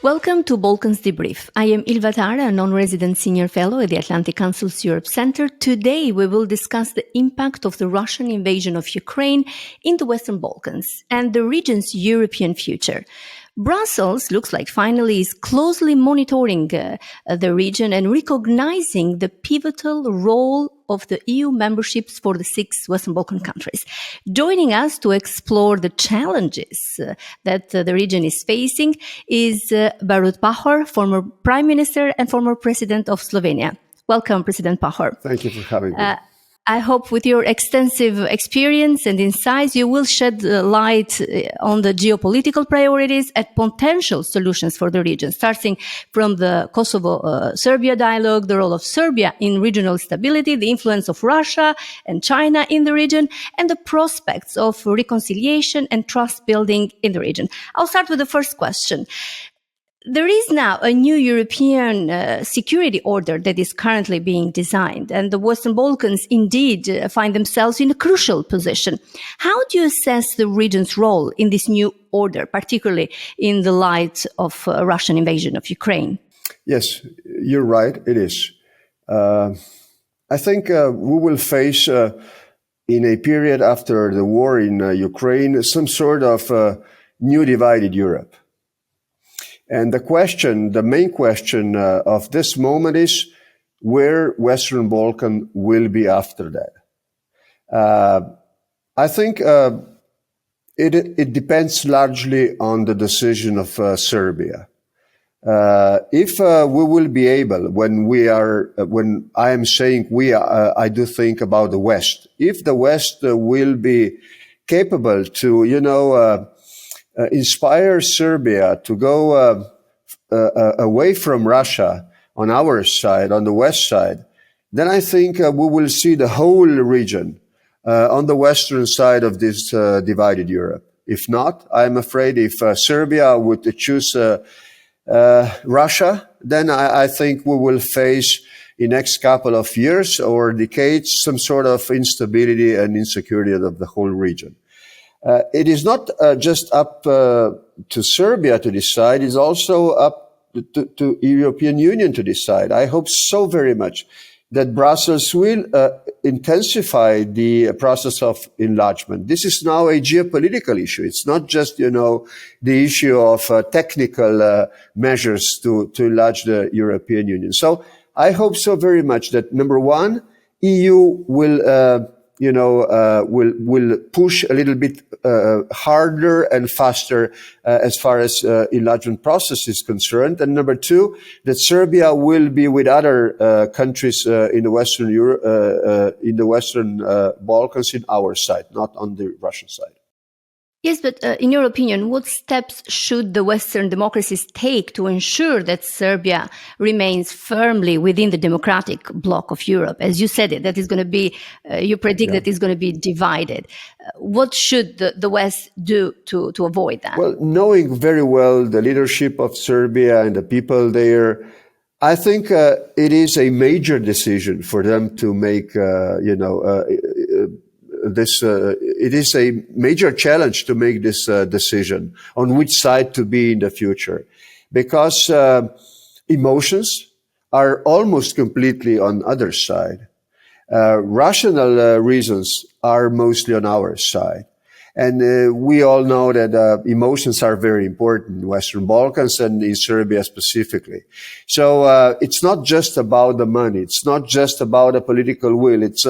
Welcome to Balkans Debrief. I am Ilva Tare, a non-resident senior fellow at the Atlantic Council's Europe Center. Today, we will discuss the impact of the Russian invasion of Ukraine in the Western Balkans and the region's European future. Brussels looks like finally is closely monitoring the region and recognizing the pivotal role of the EU memberships for the 6 Western Balkan countries. Joining us to explore the challenges that the region is facing is Borut Pahor, former Prime Minister and former President of Slovenia. Welcome, President Pahor. Thank you for having me. I hope with your extensive experience and insights, you will shed light on the geopolitical priorities and potential solutions for the region, starting from the Kosovo Serbia dialogue, the role of Serbia in regional stability, the influence of Russia and China in the region, and the prospects of reconciliation and trust building in the region. I'll start with the first question. There is now a new European security order that is currently being designed, and the Western Balkans indeed find themselves in a crucial position. How do you assess the region's role in this new order, particularly in the light of Russian invasion of Ukraine? Yes, you're right, it is. I think we will face, in a period after the war in Ukraine, some sort of new divided Europe. And the main question of this moment is where Western Balkan will be after that. I think it depends largely on the decision of Serbia. If we will be able, when I am saying we, I do think about the West. If the West will be capable to, inspire Serbia to go away from Russia on our side, on the West side, then I think we will see the whole region on the Western side of this divided Europe. If not, I'm afraid if Serbia would choose Russia, then I think we will face in next couple of years or decades some sort of instability and insecurity of the whole region. It is not just up to Serbia to decide, it's also up to European Union to decide. I hope so very much that Brussels will intensify the process of enlargement. This is now a geopolitical issue. It's not just, the issue of technical measures to enlarge the European Union. So I hope so very much that, number one, EU will will push a little bit harder and faster as far as enlargement process is concerned. And number two, that Serbia will be with other countries in the Western Balkans in our side, not on the Russian side. Yes, but in your opinion, what steps should the Western democracies take to ensure that Serbia remains firmly within the democratic bloc of Europe? As you said, that is going to be, you predict that it's going to be divided. What should the West do to avoid that? Well, knowing very well the leadership of Serbia and the people there, I think it is a major decision for them to make, it is a major challenge to make this decision on which side to be in the future, because emotions are almost completely on other side. Rational reasons are mostly on our side. And we all know that emotions are very important in Western Balkans and in Serbia specifically. So it's not just about the money. It's not just about the political will. It's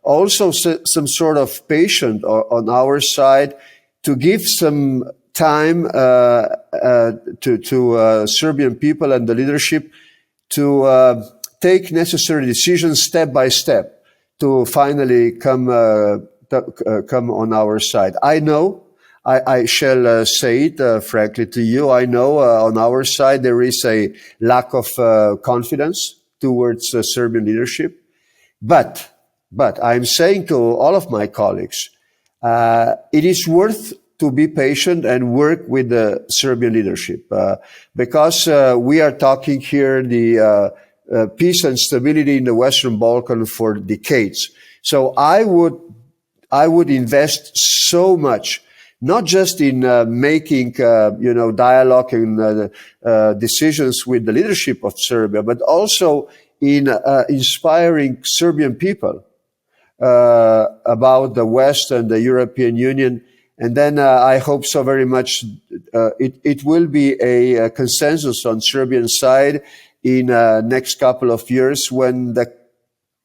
also some sort of patience on our side to give some time to Serbian people and the leadership to take necessary decisions step by step to finally come on our side. I know, I shall say it frankly to you, I know on our side there is a lack of confidence towards Serbian leadership, but I'm saying to all of my colleagues, it is worth to be patient and work with the Serbian leadership, because we are talking here the peace and stability in the Western Balkans for decades. So I would invest so much not just in making, dialogue and decisions with the leadership of Serbia, but also in inspiring Serbian people about the West and the European Union. And then I hope so very much it will be a consensus on Serbian side in next couple of years when the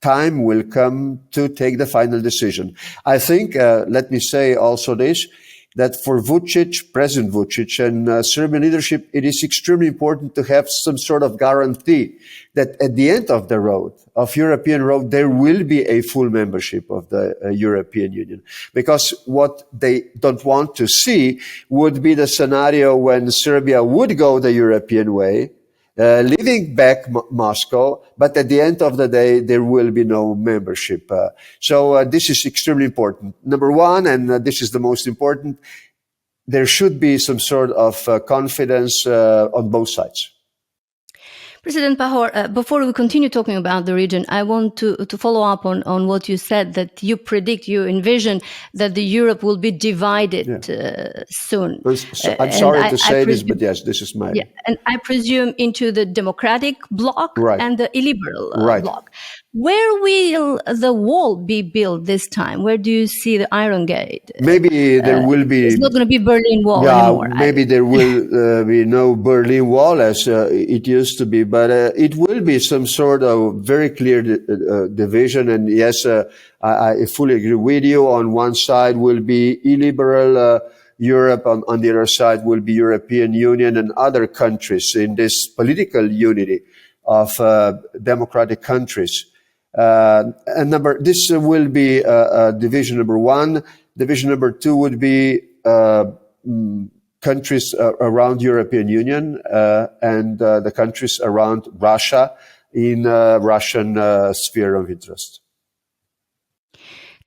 time will come to take the final decision. I think, let me say also this, that for Vučić, President Vučić and Serbian leadership, it is extremely important to have some sort of guarantee that at the end of the road, of European road, there will be a full membership of the European Union. Because what they don't want to see would be the scenario when Serbia would go the European way, leaving back Moscow, but at the end of the day, there will be no membership. So this is extremely important. Number one, and this is the most important, there should be some sort of confidence on both sides. President Pahor, before we continue talking about the region, I want to follow up on what you said, that you predict, you envision that the Europe will be divided soon. I'm sorry to say this, but yes, this is my... Yeah, and I presume into the democratic bloc and the illiberal bloc. Where will the wall be built this time? Where do you see the Iron Gate? Maybe there will be... It's not going to be Berlin Wall anymore. Maybe there will be no Berlin Wall as it used to be, but it will be some sort of very clear division. And yes, I fully agree with you. On one side will be illiberal Europe, on the other side will be European Union and other countries in this political unity of democratic countries. This will be division number one. Division number two would be countries around European Union and the countries around Russia in Russian sphere of interest.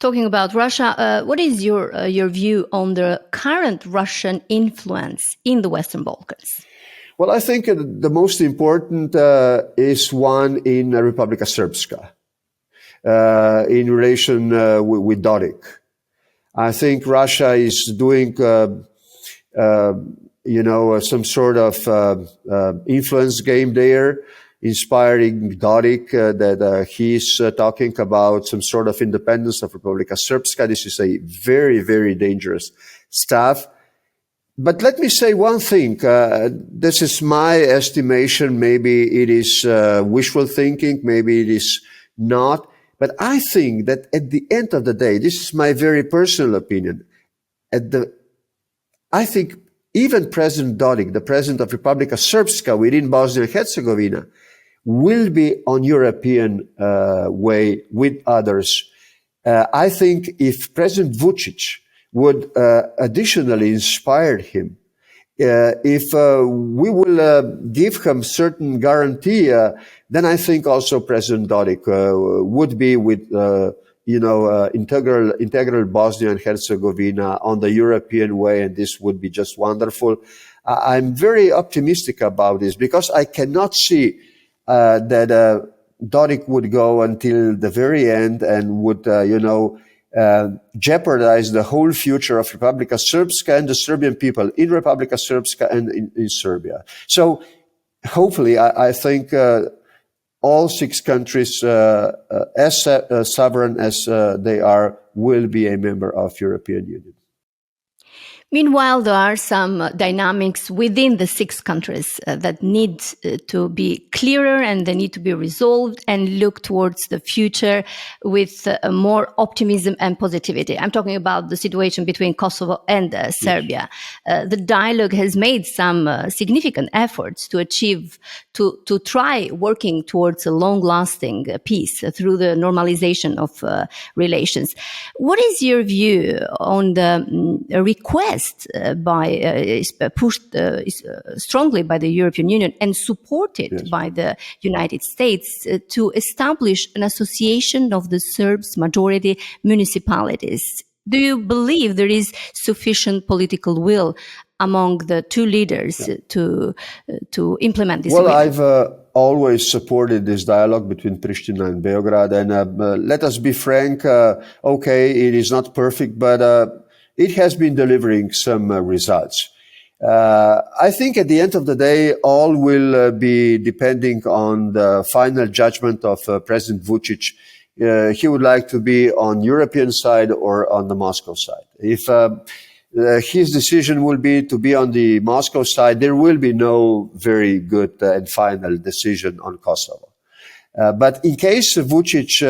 Talking about Russia, what is your view on the current Russian influence in the Western Balkans? Well, I think the most important is one in Republika Srpska. In relation with Dodik. I think Russia is doing, some sort of influence game there, inspiring Dodik that he's talking about some sort of independence of Republika Srpska. This is a very, very dangerous stuff. But let me say one thing. This is my estimation. Maybe it is wishful thinking. Maybe it is not. But I think that at the end of the day, this is my very personal opinion. I think even President Dodik, the president of Republika Srpska within Bosnia and Herzegovina, will be on European way with others. I think if President Vučić would additionally inspire him, if we will give him certain guarantee, then I think also President Dodik would be with, integral Bosnia and Herzegovina on the European way, and this would be just wonderful. I'm very optimistic about this because I cannot see that Dodik would go until the very end and would, jeopardize the whole future of Republika Srpska and the Serbian people in Republika Srpska and in Serbia. So hopefully, I think all six countries, as sovereign as they are, will be a member of European Union. Meanwhile, there are some dynamics within the six countries that need to be clearer and they need to be resolved and look towards the future with more optimism and positivity. I'm talking about the situation between Kosovo and Serbia. The dialogue has made some significant efforts to achieve, to try working towards a long-lasting peace through the normalization of relations. What is your view on the request pushed strongly by the European Union and supported by the United States to establish an association of the Serbs majority municipalities? Do you believe there is sufficient political will among the two leaders to implement this? Well, I've always supported this dialogue between Pristina and Beograd, and let us be frank. Okay, it is not perfect, but it has been delivering some results. I think at the end of the day, all will be depending on the final judgment of President Vučić. He would like to be on European side or on the Moscow side. If his decision will be to be on the Moscow side, there will be no very good and final decision on Kosovo. But in case Vučić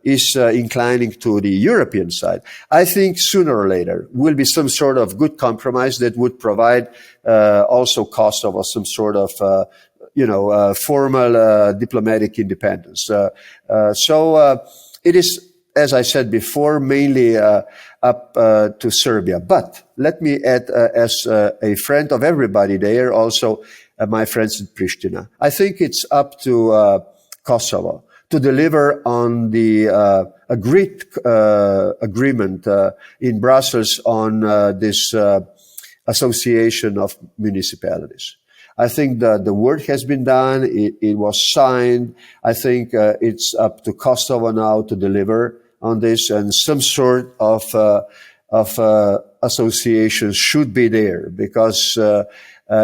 is inclining to the European side, I think sooner or later will be some sort of good compromise that would provide also Kosovo some sort of formal diplomatic independence. So it is, as I said before, mainly up to Serbia. But let me add, as a friend of everybody there, also my friends in Pristina, I think it's up to Kosovo to deliver on the agreed agreement in Brussels on this association of municipalities. I think that the work has been done. It was signed. I think it's up to Kosovo now to deliver on this, and some sort of association should be there, because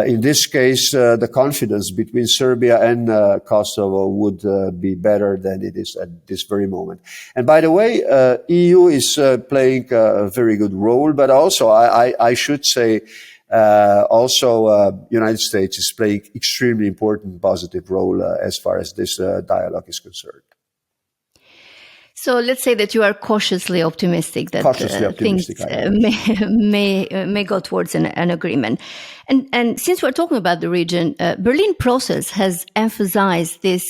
in this case, the confidence between Serbia and Kosovo would be better than it is at this very moment. And by the way, EU is playing a very good role, but also I should say also United States is playing extremely important positive role as far as this dialogue is concerned. So let's say that you are cautiously optimistic that things may go towards an agreement. And since we're talking about the region, Berlin process has emphasized this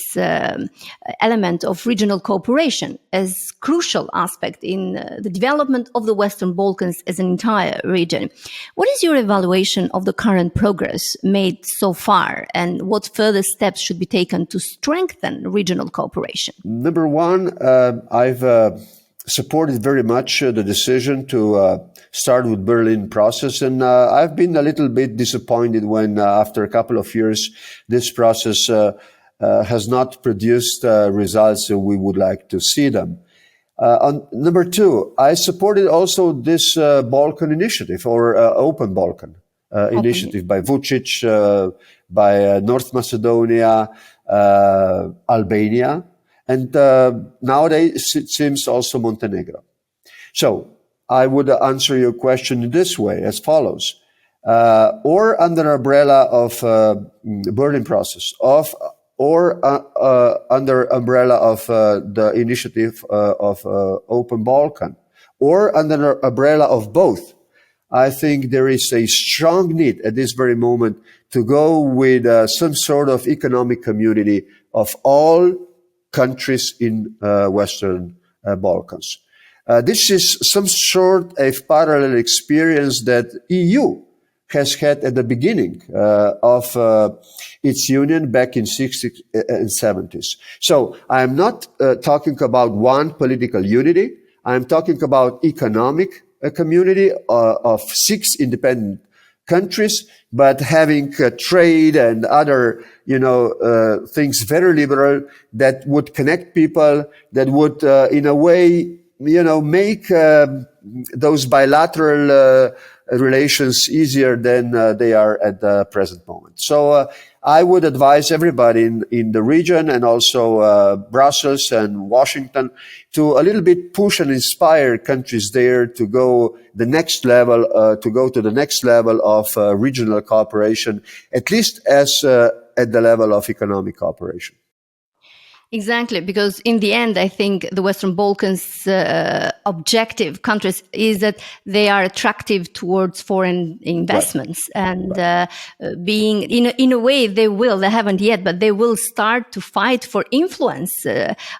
element of regional cooperation as crucial aspect in the development of the Western Balkans as an entire region. What is your evaluation of the current progress made so far, and what further steps should be taken to strengthen regional cooperation? Number one, I've supported very much the decision to start with Berlin process, and I've been a little bit disappointed when after a couple of years this process has not produced results we would like to see them. On number two, I supported also this Balkan initiative, or Open Balkan initiative by Vučić, by North Macedonia, Albania, and nowadays it seems also Montenegro. So I would answer your question in this way, as follows. Or under umbrella of Berlin process, or under umbrella of the initiative of Open Balkan, or under umbrella of both. I think there is a strong need at this very moment to go with some sort of economic community of all countries in Western Balkans. This is some sort of parallel experience that EU has had at the beginning of its union back in 60s and 70s. So I'm not talking about one political unity. I'm talking about economic community of 6 independent countries, but having trade and other, things very liberal that would connect people, that would, in a way, make those bilateral relations easier than they are at the present moment. So I would advise everybody in the region, and also Brussels and Washington, to a little bit push and inspire countries there to go the next level, of regional cooperation, at least as at the level of economic cooperation. Exactly, because in the end, I think the Western Balkans objective countries is that they are attractive towards foreign investments, right. And being in a way they haven't yet, but they will start to fight for influence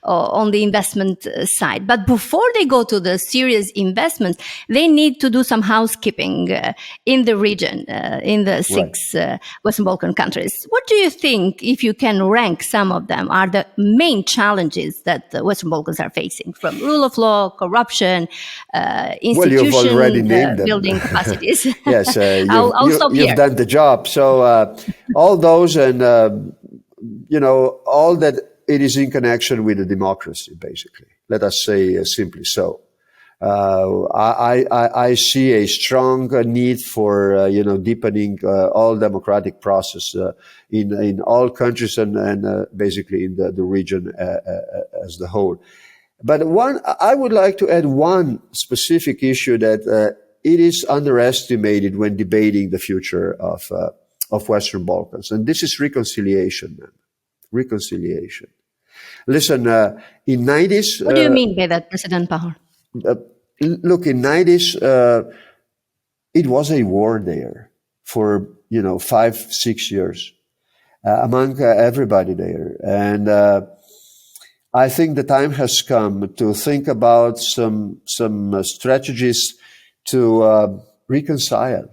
on the investment side. But before they go to the serious investments, they need to do some housekeeping in the region, in the 6 Western Balkan countries. What do you think, if you can rank some of them, are the main challenges that the Western Balkans are facing, from rule of law, corruption, institution building capacities? Yes, I'll stop here. You've done the job. So all those, and all that, it is in connection with the democracy, basically. Let us say simply so. I see a strong need for deepening all democratic process in all countries and basically in the region as the whole. But I would like to add one specific issue that it is underestimated when debating the future of Western Balkans, and this is reconciliation. Reconciliation. Listen, in 90s. What do you mean by that, President Pahor? Look, in 90s, it was a war there for 5-6 years among everybody there, and I think the time has come to think about some strategies to reconcile.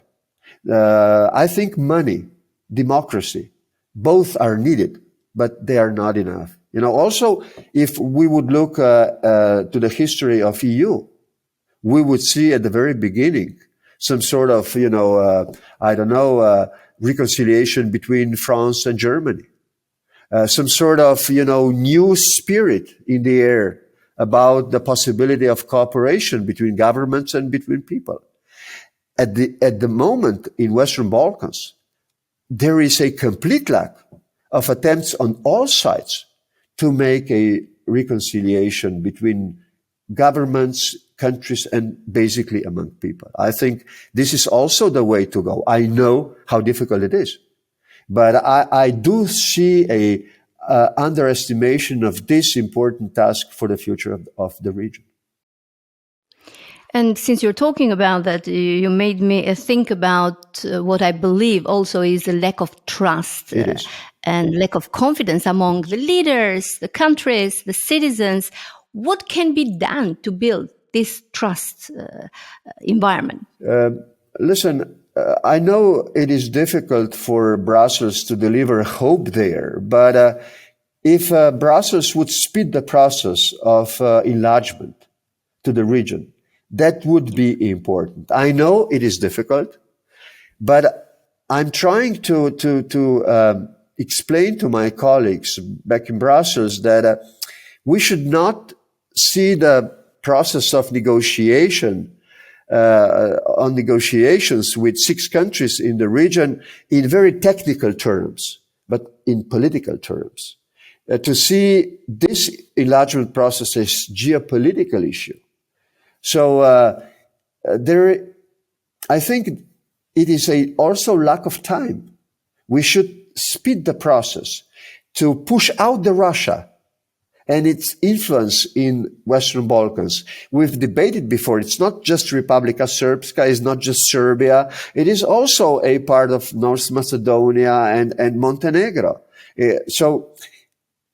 I think money, democracy, both are needed, but they are not enough. Also, if we would look to the history of EU, we would see at the very beginning some sort of, reconciliation between France and Germany. Some sort of, new spirit in the air about the possibility of cooperation between governments and between people. At the moment in Western Balkans, there is a complete lack of attempts on all sides to make a reconciliation between governments, countries, and basically among people. I think this is also the way to go. I know how difficult it is, but I do see a underestimation of this important task for the future of the region. And since you're talking about that, you made me think about what I believe also is a lack of trust and lack of confidence among the leaders, the countries, the citizens. What can be done to build this trust environment? Listen, I know it is difficult for Brussels to deliver hope there, but if Brussels would speed the process of enlargement to the region, that would be important. I know it is difficult, but I'm trying to explain to my colleagues back in Brussels that we should not see the process of negotiations with 6 countries in the region in very technical terms, but in political terms. To see this enlargement process as geopolitical issue. So I think it is also lack of time. We should speed the process to push out the Russia and its influence in Western Balkans. We've debated before. It's not just Republika Srpska, it's not just Serbia. It is also a part of North Macedonia and Montenegro. So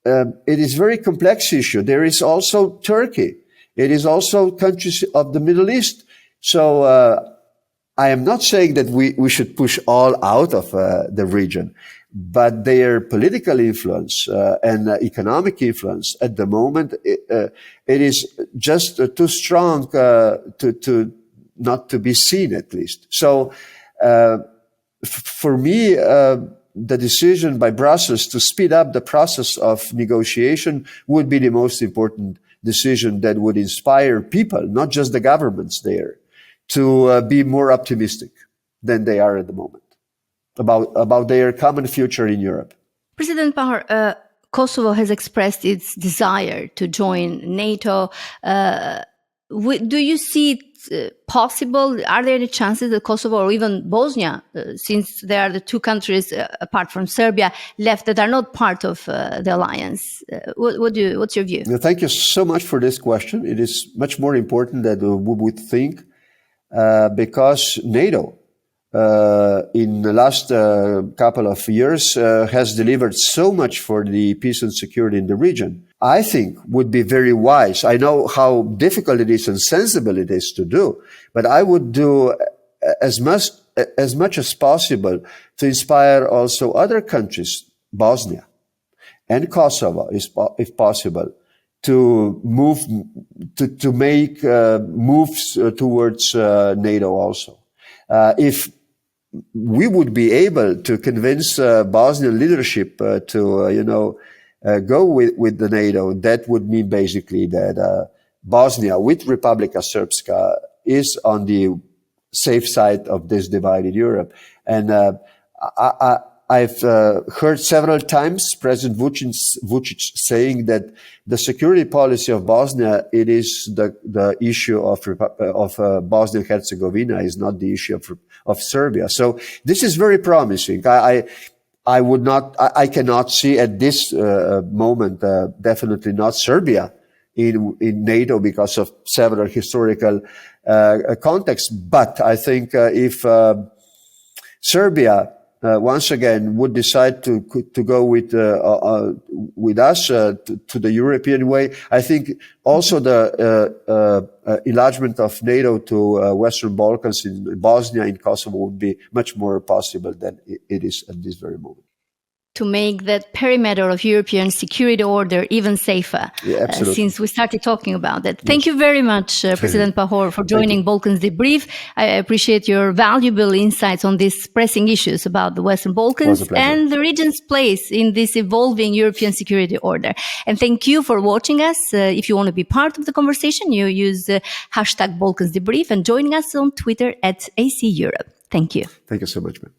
it is a very complex issue. There is also Turkey. It is also countries of the Middle East. So I am not saying that we should push all out of the region, but their political influence and economic influence at the moment, it is just too strong to not to be seen, at least. So for me, the decision by Brussels to speed up the process of negotiation would be the most important decision that would inspire people, not just the governments there, to be more optimistic than they are at the moment about their common future in Europe. President Pahor, Kosovo has expressed its desire to join NATO. Do you see it possible? Are there any chances that Kosovo or even Bosnia, since they are the 2 countries apart from Serbia left that are not part of the alliance? What's your view? Thank you so much for this question. It is much more important than we would think because NATO in the last couple of years has delivered so much for the peace and security in the region. I think would be very wise. I know how difficult it is and sensible it is to do, but I would do as much as possible to inspire also other countries, Bosnia and Kosovo, if possible, to make moves towards NATO also. If we would be able to convince Bosnian leadership to go with the NATO, that would mean basically that Bosnia with Republika Srpska is on the safe side of this divided Europe. And I've heard several times President Vučić saying that the security policy of Bosnia, it is the issue of Bosnia and Herzegovina, is not the issue of Serbia. So this is very promising. I cannot see at this moment, definitely not Serbia in NATO because of several historical contexts. But I think if Serbia once again would decide to go with us to the European way, I think also the enlargement of NATO to Western Balkans, in Bosnia, in Kosovo, would be much more possible than it is at this very moment. To make that perimeter of European security order even safer, since we started talking about that. Thank you very much, President Pahor, for joining Balkans Debrief. I appreciate your valuable insights on these pressing issues about the Western Balkans and the region's place in this evolving European security order. And thank you for watching us. If you want to be part of the conversation, you use hashtag Balkans Debrief and joining us on Twitter @AC Europe. Thank you. Thank you so much, man.